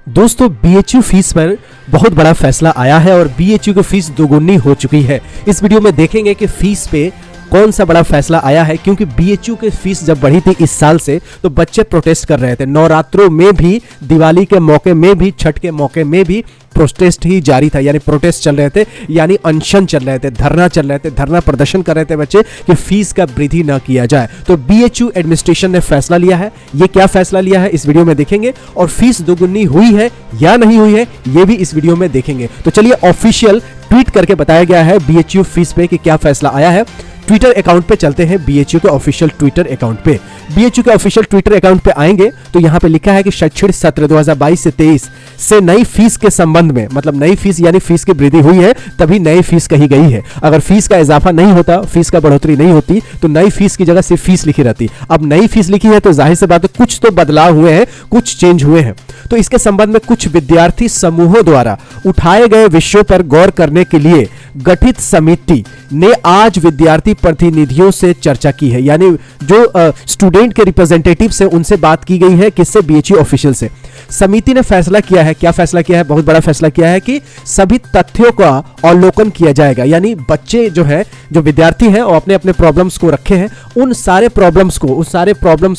दोस्तों BHU fees पर बहुत बड़ा फैसला आया है और बीएचयू की फीस दोगुनी हो चुकी है। इस वीडियो में देखेंगे कि फीस पे कौन सा बड़ा फैसला आया है, क्योंकि बीएचयू की फीस जब बढ़ी थी इस साल से तो बच्चे प्रोटेस्ट कर रहे थे। नवरात्रों में भी, दिवाली के मौके में भी, छठ के मौके में भी प्रोटेस्ट ही जारी था, यानी प्रोटेस्ट चल रहे थे, यानी अनशन चल रहे थे, धरना चल रहे थे, धरना प्रदर्शन कर रहे थे बच्चे कि फीस का वृद्धि न किया जाए। तो बीएचयू एडमिनिस्ट्रेशन ने फैसला लिया है। ये क्या फैसला लिया है इस वीडियो में देखेंगे, और फीस दोगुनी हुई है या नहीं हुई है ये भी इस वीडियो में देखेंगे। तो चलिए, ऑफिशियल ट्वीट करके बताया गया है बीएचयू फीस पे कि क्या फैसला आया है। ट्विटर अकाउंट पे चलते हैं, बीएचयू के ऑफिशियल ट्विटर अकाउंट पे। बीएचयू के ऑफिशियल ट्विटर अकाउंट पे आएंगे तो यहां पे लिखा है कि शैक्षणिक सत्र 2022 से 23 से नई फीस के संबंध में, मतलब नई फीस यानी फीस की वृद्धि हुई है तभी नई फीस कही गई है। अगर फीस का इजाफा नहीं होता, फीस का बढ़ोतरी नहीं होती तो नई फीस की जगह सिर्फ फीस लिखी रहती। अब नई फीस लिखी है तो जाहिर सी बात है कुछ तो बदलाव हुए हैं, कुछ चेंज हुए हैं। तो इसके संबंध में कुछ विद्यार्थी समूहों द्वारा उठाए गए विषयों पर गौर करने के लिए गठित समिति ने आज विद्यार्थी प्रतिनिधियों से चर्चा की है, यानी जो स्टूडेंट के रिप्रेजेंटेटिव से उनसे बात की गई है, किससे, बीएचयू ऑफिशियल से। समिति ने फैसला किया है, क्या फैसला किया है, बहुत बड़ा फैसला किया है कि सभी तथ्यों का अवलोकन किया जाएगा। यानी बच्चे जो है, जो विद्यार्थी हैं, और अपने अपने प्रॉब्लम्स को रखे हैं, उन सारे प्रॉब्लम्स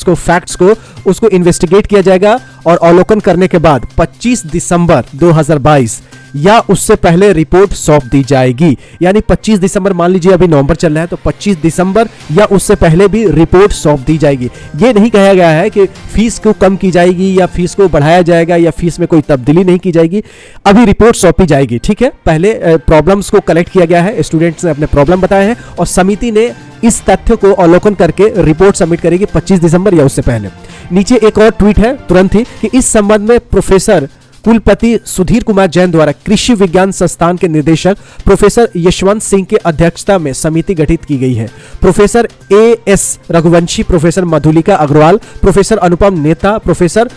को, फैक्ट्स को, उसको इन्वेस्टिगेट किया जाएगा और अवलोकन करने के बाद 25 दिसंबर 2022 या उससे पहले रिपोर्ट सौंप दी जाएगी। यानी 25 दिसंबर, मान लीजिए अभी नवंबर चल रहा है तो 25 दिसंबर या उससे पहले भी रिपोर्ट सौंप दी जाएगी। ये नहीं कहा गया है कि फीस को कम की जाएगी या फीस को बढ़ाया जाएगा या फीस में कोई तब्दीली नहीं की जाएगी। अभी रिपोर्ट सौंपी जाएगी, ठीक है। पहले प्रॉब्लम्स को कलेक्ट किया गया है, स्टूडेंट्स ने अपने प्रॉब्लम बताए हैं और समिति ने इस तथ्य को अवलोकन करके रिपोर्ट सबमिट करेगी 25 दिसंबर या उससे पहले। नीचे एक और ट्वीट है तुरंत ही कि इस संबंध में प्रोफेसर कुलपति सुधीर कुमार जैन द्वारा कृषि विज्ञान संस्थान के निदेशक प्रोफेसर यशवंत सिंह की अध्यक्षता में समिति गठित की गई है। Professor A S Raghuvanshi, professor Madhulika Agarwal, professor Anupam Neta, professor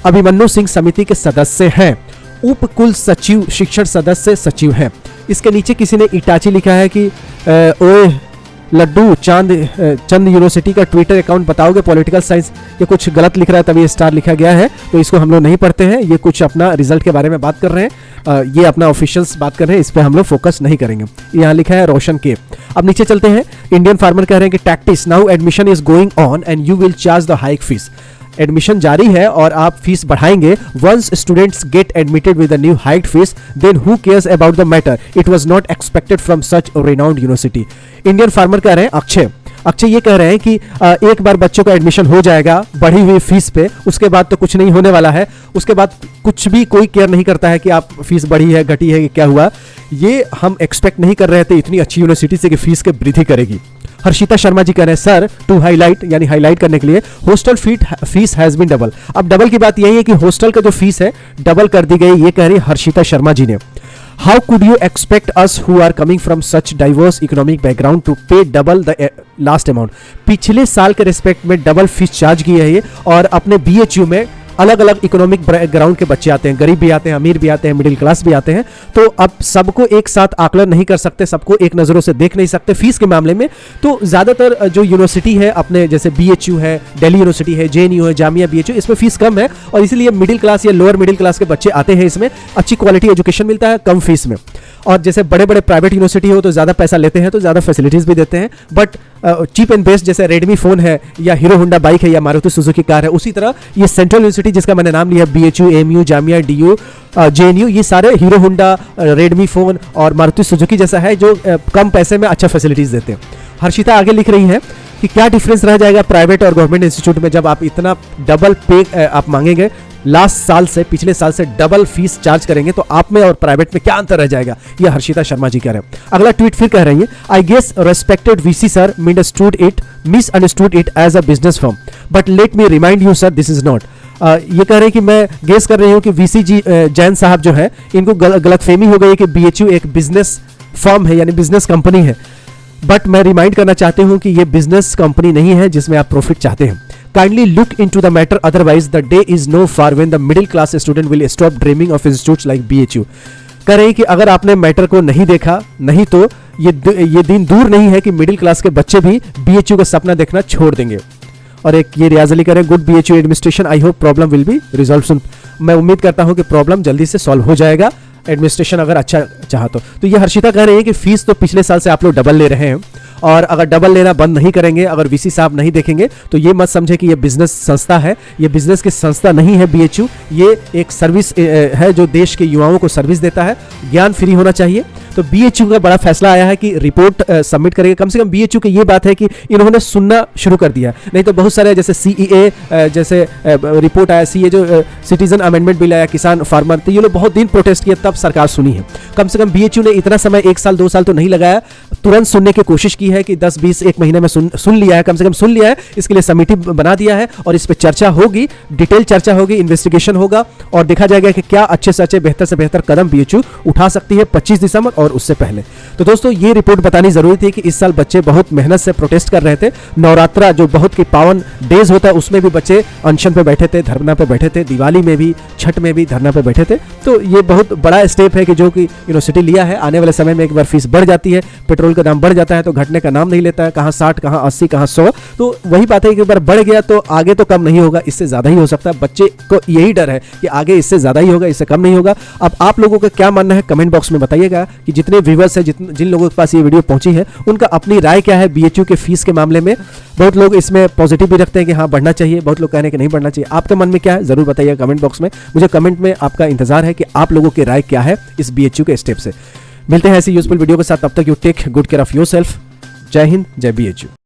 Abhimanyu Singh समिति के सदस्य हैं। उप कुल सचिव शिक्षण सदस्य सचिव हैं। इसके नीचे किसी ने इटाची लिखा है कि ओए लड्डू चंद यूनिवर्सिटी का ट्विटर अकाउंट बताओगे पॉलिटिकल साइंस, ये कुछ गलत लिख रहा है तभी स्टार लिखा गया है, तो इसको हम लोग नहीं पढ़ते हैं। ये कुछ अपना रिजल्ट के बारे में बात कर रहे हैं, ये अपना ऑफिशियल्स बात कर रहे हैं, इस पे हम लोग फोकस नहीं करेंगे। यहाँ लिखा है रोशन के। अब नीचे चलते हैं, इंडियन फार्मर कह रहे हैं कि tactics now admission is going on and you will charge the hike fees. Admission जारी है और आप फीस बढ़ाएंगे। Once students get admitted with the new hike fees then who cares about the matter, it was not expected from such renowned university. Indian farmer कह रहे हैं अक्षय ये कह रहे हैं कि एक बार बच्चों का एडमिशन हो जाएगा बढ़ी हुई फीस पे, उसके बाद तो कुछ नहीं होने वाला है, उसके बाद कुछ भी कोई केयर नहीं करता है कि आप फीस बढ़ी है, घटी है, क्या हुआ। ये हम एक्सपेक्ट नहीं कर रहे थे इतनी अच्छी यूनिवर्सिटी से कि फीस की वृद्धि करेगी। हर्षिता शर्मा जी कह रहे हैं सर टू हाईलाइट, यानी हाईलाइट करने के लिए, hostel fees has been double. अब डबल की बात यही है कि हॉस्टल का जो फीस है डबल कर दी गई, ये कह रही हर्षिता शर्मा जी ने। How could you expect us who are coming from such diverse economic background to pay double the last amount? पिछले साल के रिस्पेक्ट में डबल फीस चार्ज की है ये, और अपने बीएचयू में अलग अलग इकोनॉमिक बैकग्राउंड के बच्चे आते हैं, गरीब भी आते हैं, अमीर भी आते हैं, मिडिल क्लास भी आते हैं। तो अब सबको एक साथ आकलन नहीं कर सकते, सबको एक नज़रों से देख नहीं सकते फीस के मामले में। तो ज़्यादातर जो यूनिवर्सिटी है अपने, जैसे बीएचयू है, दिल्ली यूनिवर्सिटी है, जेएनयू है, जामिया बीएचयू, इसमें फीस कम है और इसलिए मिडिल क्लास या लोअर मिडिल क्लास के बच्चे आते हैं। इसमें अच्छी क्वालिटी एजुकेशन मिलता है कम फीस में। और जैसे बड़े बड़े प्राइवेट यूनिवर्सिटी हो तो ज़्यादा पैसा लेते हैं तो ज़्यादा फैसिलिटीज़ भी देते हैं, बट चीप एंड बेस्ट जैसे रेडमी फ़ोन है या हीरो होंडा बाइक है या मारुति सुजुकी कार है, उसी तरह ये सेंट्रल यूनिवर्सिटी जिसका मैंने नाम लिया, BHU, AMU, Jamia, DU, JNU, ये सारे हीरो होंडा, रेडमी फ़ोन और मारुति सुजुकी जैसा है जो कम पैसे में अच्छा फैसिलिटीज़ देते हैं। हर्षिता आगे लिख रही है कि क्या डिफरेंस रह जाएगा प्राइवेट और गवर्नमेंट इंस्टीट्यूट में जब आप इतना डबल पे आप मांगेंगे, लास्ट साल से, पिछले साल से डबल फीस चार्ज करेंगे तो आप में और प्राइवेट में क्या अंतर रह जाएगा, ये हर्षिता शर्मा जी कह रहे हैं। अगला ट्वीट फिर कह रही है, I guess respected VC sir misunderstood it as a business firm, but let me remind you sir this is not. ये कह रहे हैं कि मैं गेस कर रही हूँ कि वीसी जी जैन साहब जो है इनको गलतफहमी हो गई कि बीएचयू एक बिजनेस फर्म है, यानी बिजनेस कंपनी है, बट मैं रिमाइंड करना चाहती हूँ कि ये बिजनेस कंपनी नहीं है जिसमें आप प्रॉफिट चाहते हैं। Kindly look into the matter, otherwise the day is no far when the middle class student will stop dreaming of institutes like BHU. कह रहे हैं कि अगर आपने मैटर को नहीं देखा, नहीं तो ये दिन दूर नहीं है कि मिडिल क्लास के बच्चे भी बीएचयू का सपना देखना छोड़ देंगे। और एक ये रियाज अली कह रहे हैं, good BHU administration, I hope problem will be resolve soon. मैं उम्मीद करता हूं कि प्रॉब्लम जल्दी से सॉल्व हो जाएगा, एडमिनिस्ट्रेशन अगर अच्छा चाहा तो ये हर्षिता कह रही है कि फीस तो पिछले साल से आप लोग डबल ले रहे हैं, और अगर डबल लेना बंद नहीं करेंगे, अगर VC साहब नहीं देखेंगे तो ये मत समझे कि ये बिजनेस संस्था है, ये बिजनेस की संस्था नहीं है BHU, ये एक सर्विस है जो देश के युवाओं को सर्विस देता है। ज्ञान फ्री होना चाहिए। तो BHU का बड़ा फैसला आया है कि रिपोर्ट सबमिट करेंगे। कम से कम BHU की ये बात है कि इन्होंने सुनना शुरू कर दिया, नहीं तो बहुत सारे जैसे CEA जैसे रिपोर्ट आया, CA जो सिटीजन अमेंडमेंट बिल आया, किसान फार्मर, तो ये लोग बहुत दिन प्रोटेस्ट किए तब सरकार सुनी है। कम से कम BHU ने इतना समय 1 साल 2 साल तो नहीं लगाया, तुरंत सुनने की कोशिश की है कि 10-20 एक महीने में सुन लिया है, कम से कम सुन लिया है। इसके लिए समिति बना दिया है और इस पर चर्चा होगी, डिटेल चर्चा होगी, इन्वेस्टिगेशन होगा और देखा जाएगा कि क्या अच्छे से अच्छे बेहतर से बेहतर कदम BHU उठा सकती है 25 दिसंबर और उससे पहले। तो दोस्तों ये रिपोर्ट बतानी जरूरी थी कि इस साल बच्चे बहुत मेहनत से प्रोटेस्ट कर रहे थे। नवरात्रा जो बहुत की पावन डेज होता है उसमें भी बच्चे अनशन पे बैठे थे, धरना पे बैठे थे, दिवाली में भी, छठ में भी धरना पे बैठे थे। तो ये बहुत बड़ा स्टेप है कि जो कि यूनिवर्सिटी लिया है। आने वाले समय में एक बार फीस बढ़ जाती है, पेट्रोल का दाम बढ़ जाता है तो घटने का नाम नहीं लेता है, कहाँ 60, कहाँ 80, कहाँ 100। तो वही बात है कि एक बार बढ़ गया तो आगे तो कम नहीं होगा, इससे ज्यादा ही हो सकता है। बच्चे को यही डर है कि आगे इससे ज्यादा ही होगा, इससे कम नहीं होगा। अब आप लोगों का क्या मानना है कमेंट बॉक्स में बताइएगा कि जितने व्यूवर्स है, जिन लोगों के पास ये वीडियो पहुंची है, उनका अपनी राय क्या है BHU के फीस के मामले में। बहुत लोग इसमें पॉजिटिव भी रखते हैं कि हाँ बढ़ना चाहिए, बहुत लोग कह रहे हैं कि नहीं बढ़ना चाहिए। आपके मन में क्या है जरूर बताइएगा कमेंट बॉक्स में। मुझे कमेंट में आपका इंतजार है कि आप लोगों की राय क्या है इस BHU के स्टेप से। मिलते हैं ऐसी यूजफुल वीडियो के साथ, तब तक you take good care of yourself. जय हिंद, जय BHU।